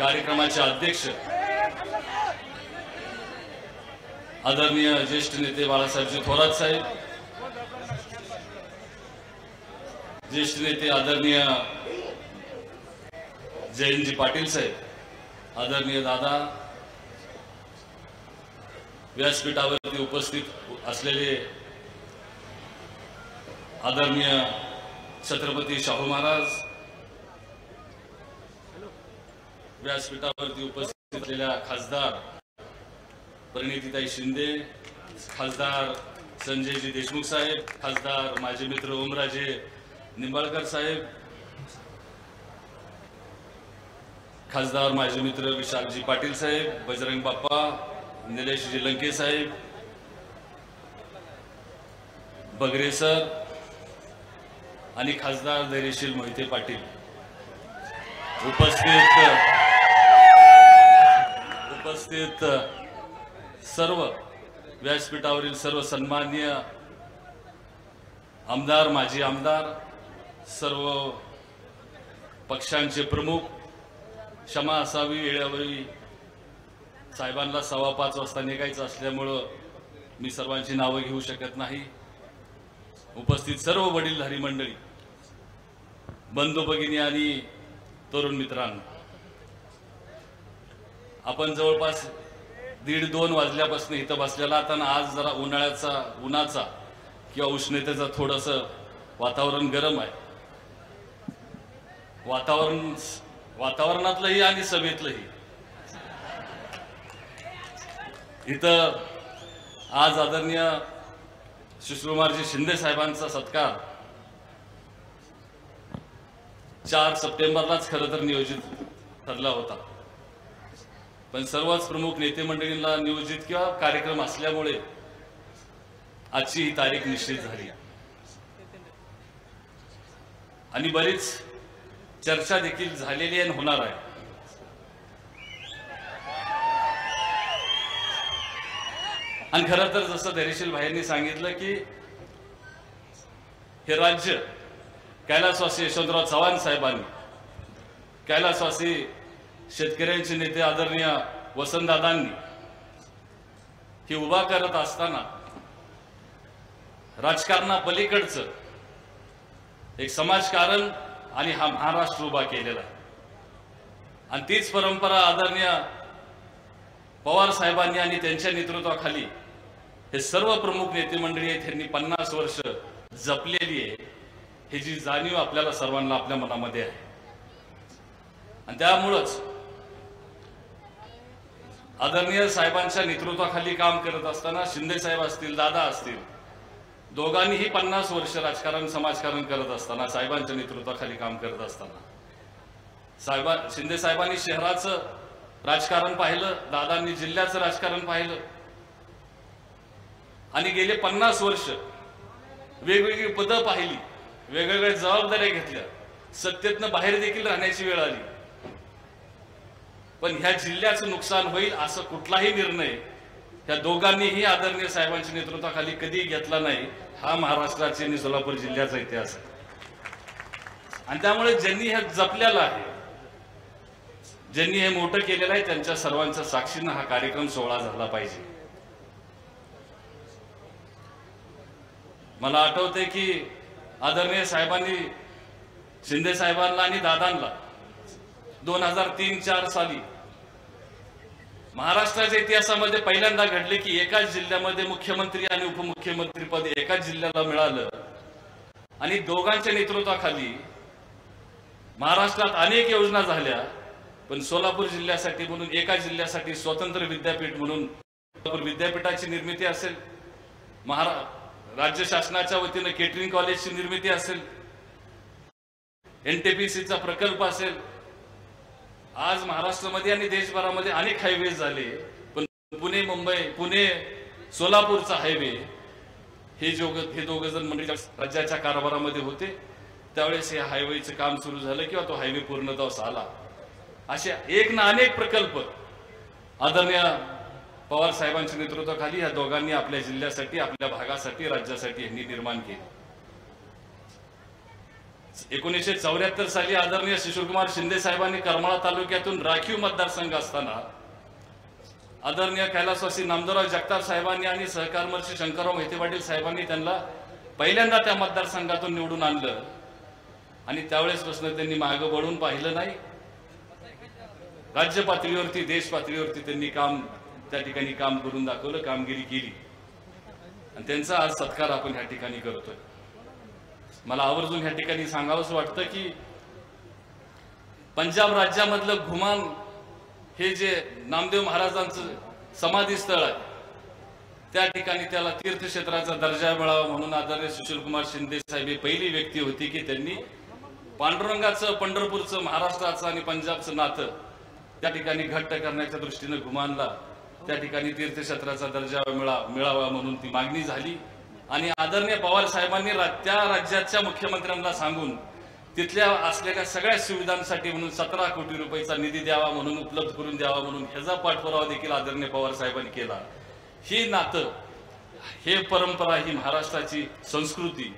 कार्यक्रमाचे अध्यक्ष आदरणीय ज्येष्ठ नेते बाळासाहेबजी थोरात साहेब, ज्येष्ठ नेते आदरणीय जयंतजी पाटील साहेब, आदरणीय दादा, व्यासपीठावरती उपस्थित असलेले आदरणीय छत्रपती शाहू महाराज, व्यासपीठावरती उपस्थित असलेल्या खासदार परिणितीताई शिंदे, खासदार संजयजी देशमुख साहेब, खासदार माझे मित्र ओमराजे निंबाळकर साहेब, खासदार माझे मित्र विशालजी पाटील साहेब, बजरंग बाप्पा, निलेशजी लंके साहेब, बगरे सर आणि खासदार धैर्यशील मोहिते पाटील, उपस्थित सर्व व्यासपीठावरील सर्व सन्माननीय आमदार, माजी आमदार, सर्व पक्षांचे प्रमुख, क्षमा असावी, वेळोवेळी साहेबांना 5:15 वाजता निघायचं असल्यामुळं मी सर्वांची नावं घेऊ शकत नाही. उपस्थित सर्व वडीलधारी मंडळी, बंधू भगिनी आणि तरुण मित्रांनो, आपण जवळपास 1:30-2 वाजल्यापासून इथं बसलेला आता. आज जरा उन्हाचा किंवा उष्णतेचा थोडंसं वातावरण गरम आहे. वातावरणातलंही आणि सभेतलंही. इथं आज आदरणीय शिवकुमारजी शिंदे साहेबांचा सत्कार 4 सप्टेंबरलाच खरं तर नियोजित ठरला होता, पण सर्वच प्रमुख नेते मंडळींना नियोजित किंवा कार्यक्रम असल्यामुळे आजची ही तारीख निश्चित झाली आणि बरीच चर्चा देखील झालेली आणि होणार आहे. आणि खरं तर जसं धैर्यशील भाईंनी सांगितलं की हे राज्य कैलासवासी यशवंतराव चव्हाण साहेबांनी, कैलासवासी शेतकऱ्यांचे नेते आदरणीय वसंतदादांनी हे उभा करत असताना राजकारणापलीकडचं एक समाजकारण आणि हा महाराष्ट्र उभा केलेला आहे. आणि तीच परंपरा आदरणीय पवार साहेबांनी आणि त्यांच्या नेतृत्वाखाली हे सर्व प्रमुख नेते मंडळी आहेत, त्यांनी 50 वर्ष जपलेली आहे. ही जी जाणीव आपल्याला सर्वांना आपल्या मनामध्ये आहे. आणि त्यामुळंच आदरणीय साहेबांच्या नेतृत्वाखाली काम करत असताना शिंदे साहेब असतील, दादा असतील, दोघांनीही 50 वर्ष राजकारण समाजकारण करत असताना, साहेबांच्या नेतृत्वाखाली काम करत असताना शिंदे साहेबांनी शहराचं राजकारण पाहिलं, दादांनी जिल्ह्याचं राजकारण पाहिलं आणि गेले 50 वर्ष वेगवेगळी पदं पाहिली, वेगवेगळ्या जबाबदाऱ्या घेतल्या, सत्तेतनं बाहेर देखील राहण्याची वेळ आली. पण ह्या जिल्ह्याचं नुकसान होईल असं कुठलाही निर्णय ह्या दोघांनीही आदरणीय साहेबांच्या नेतृत्वाखाली कधी घेतला नाही. हा महाराष्ट्राचा आणि सोलापूर जिल्ह्याचा इतिहास आहे. आणि त्यामुळे ज्यांनी हे जपलेलं आहे, ज्यांनी हे मोठं केलेलं आहे, त्यांच्या सर्वांच्या साक्षीनं हा कार्यक्रम सोहळा झाला पाहिजे. मला आठवते की आदरणीय साहेबांनी शिंदे साहेबांना आणि दादांना 2003-4 साली महाराष्ट्राच्या इतिहासामध्ये पहिल्यांदा घडले की एकाच जिल्ह्यामध्ये मुख्यमंत्री आणि उपमुख्यमंत्री पद एकाच जिल्ह्याला मिळालं. आणि दोघांच्या नेतृत्वाखाली महाराष्ट्रात अनेक योजना झाल्या, पण सोलापूर जिल्ह्यासाठी म्हणून एका जिल्ह्यासाठी स्वतंत्र विद्यापीठ म्हणून सोलापूर विद्यापीठाची निर्मिती असेल, राज्य शासनाच्या वतीने केटरिंग कॉलेजची निर्मिती असेल, एनटीपीसीचा प्रकल्प असेल. आज महाराष्ट्रामध्ये आणि देशभरामध्ये अनेक हायवेज झाले, पण पुणे मुंबई, पुणे सोलापूरचा हायवे हे दोघ जण मंडळी राज्याच्या कारभारामध्ये होते त्यावेळेस हे हायवेचं काम सुरू झालं किंवा तो हायवे पूर्णत्वास आला. असे एक ना अनेक प्रकल्प आदरणीय पवार साहेबांच्या नेतृत्वाखाली या दोघांनी आपल्या जिल्ह्यासाठी, आपल्या भागासाठी, राज्यासाठी यांनी निर्माण केले. 1974 साली आदरणीय शिशिरकुमार शिंदे साहेबांनी करमाळा तालुक्यातून राखीव मतदारसंघ असताना आदरणीय कैलासवासी नामदेवराव जगताप साहेबांनी आणि सहकारमंत्री शंकरराव मोहिते पाटील साहेबांनी त्यांना पहिल्यांदा त्या मतदारसंघातून निवडून आणलं आणि त्यावेळेसपासून त्यांनी मागे वळून पाहिलं नाही। राज्य पातळीवरती देश पातळीवरती त्यांनी त्या ठिकाणी काम करून दाखवलं, कामगिरी केली आणि त्यांचा आज सत्कार आपण ह्या ठिकाणी करतोय। मला आवर्जून ह्या ठिकाणी सांगावंसं वाटतं की पंजाब राज्यामधलं घुमान हे जे नामदेव महाराजांचं समाधी स्थळ आहे त्या ठिकाणी त्याला तीर्थक्षेत्राचा दर्जा मिळावा म्हणून आदरणीय सुशीलकुमार शिंदे साहेब ही पहिली व्यक्ती होती की त्यांनी पांडुरंगाचं, पंढरपूरचं, महाराष्ट्राचं आणि पंजाबचं नातं त्या ठिकाणी घट्ट करण्याच्या दृष्टीने घुमानला त्या ठिकाणी तीर्थक्षेत्राचा दर्जा मिळावा म्हणून ती मागणी झाली आणि आदरणीय पवार साहेबांनी त्या राज्याच्या मुख्यमंत्र्यांना सांगून तिथल्या असलेल्या सगळ्या सुविधांसाठी म्हणून 17 कोटी रुपयाचा निधी द्यावा म्हणून, उपलब्ध करून द्यावा म्हणून ह्याचा पाठपुरावा देखील आदरणीय पवार साहेबांनी केला। ही नातं, हे परंपरा, ही महाराष्ट्राची संस्कृती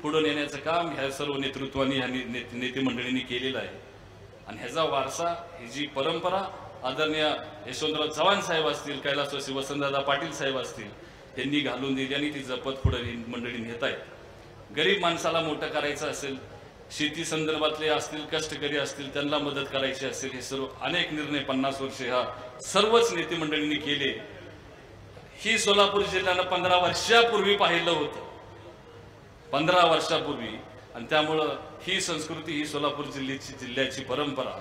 पुढे नेण्याचं काम ह्या सर्व नेतृत्वानी ह्या नेते मंडळींनी केलेलं आहे आणि ह्याचा वारसा, ही जी परंपरा आदरणीय यशवंतराव चव्हाण साहेब असतील, कैलासवासी वसंतदादा पाटील साहेब असतील यांनी घालून दिली आणि ती जपत पुढे मंडळी नेत आहेत। गरीब माणसाला मोठं करायचं असेल, शेती संदर्भातले असतील, कष्टकरी असतील, त्यांना मदत करायची असेल, हे सर्व अनेक निर्णय 50 वर्ष ह्या सर्वच नेते मंडळींनी केले। ही सोलापूर जिल्ह्यानं 15 वर्षापूर्वी पाहिलं होतं, 15 वर्षापूर्वी, आणि त्यामुळं ही संस्कृती, ही सोलापूर जिल्ह्याची परंपरा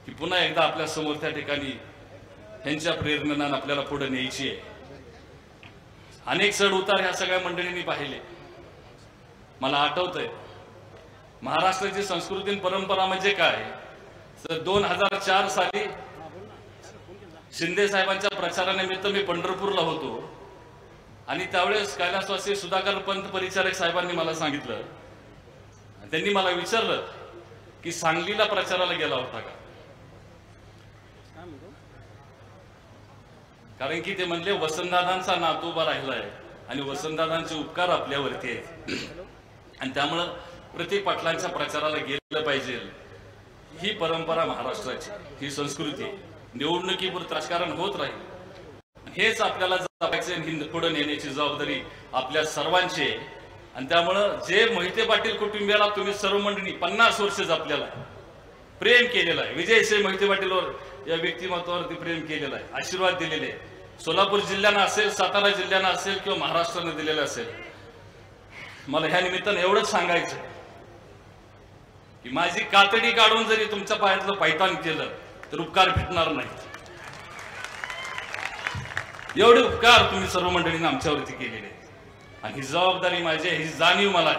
ही पुन्हा एकदा आपल्या समोर त्या ठिकाणी ह्यांच्या प्रेरणेनं आपल्याला पुढे न्यायची आहे। अनेक चढ उतार ह्या सगळ्या मंडळींनी पाहिले। मला आठवतंय महाराष्ट्राची संस्कृती आणि परंपरा म्हणजे काय, तर 2004 साली शिंदे साहेबांच्या प्रचारानिमित्त मी पंढरपूरला होतो आणि त्यावेळेस कैलासवासी सुधाकर पंत परिचारक साहेबांनी मला सांगितलं, त्यांनी मला विचारलं की सांगलीला प्रचाराला गेला होता का, कारण की ते म्हणले वसंतदादांचा नातू उभा राहिलाय आणि वसंतदादांचे उपकार आपल्यावरती आहेत आणि त्यामुळं प्रत्येक पाटलांच्या प्रचाराला गेलं पाहिजे। ही परंपरा महाराष्ट्राची, ही संस्कृती, निवडणुकीपुरतं राजकारण होत राहील, हेच आपल्याला जपायचं, हिंद पुढे नेण्याची जबाबदारी आपल्या सर्वांची आहे आणि त्यामुळं जे मोहिते पाटील कुटुंबियाला तुम्ही सर्व मंडळी 50 वर्ष जपलेला आहे, प्रेम केलेला आहे, विजयसिंह मोहिते पाटीलवर या व्यक्तिमत्वावरती प्रेम केलेलं आहे, आशीर्वाद दिलेले सोलापूर जिल्ह्यानं असेल, सातारा जिल्ह्यानं असेल किंवा महाराष्ट्रानं दिलेलं असेल। मला ह्या निमित्तानं एवढंच सांगायचं की माझी कातडी काढून जरी तुमच्या पायातलं पायतान केलं तर उपकार भेटणार नाहीत। एवढे उपकार तुम्ही सर्व मंडळींनी आमच्यावरती केलेले आणि ही जबाबदारी माझी, ही जाणीव मला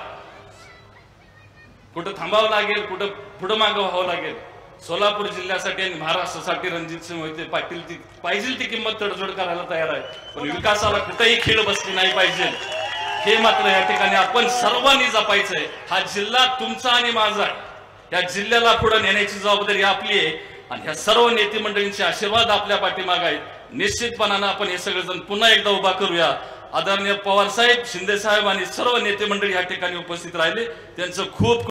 कुठं थांबावं लागेल, कुठं पुढं मागं व्हावं लागेल, सोलापूर जिल्ह्यासाठी आणि महाराष्ट्रासाठी रणजितसिंह मोहिते पाटील ती पाहिजे ती किंमत तडजोड करायला तयार आहे, पण विकासाला कुठेही खीळ बसली नाही पाहिजे, हे मात्र या ठिकाणी आपण सर्वांनी जपायचंय। हा जिल्हा तुमचा आणि माझा आहे, या जिल्ह्याला पुढे नेण्याची जबाबदारी आपली आहे आणि ह्या सर्व नेते मंडळींचे आशीर्वाद आपल्या पाठीमागे आहेत। निश्चितपणानं आपण हे सगळेजण पुन्हा एकदा उभा करूया। आदरणीय पवार साहेब, शिंदे साहेब आणि सर्व नेते मंडळी या ठिकाणी उपस्थित राहिले, त्यांचं खूप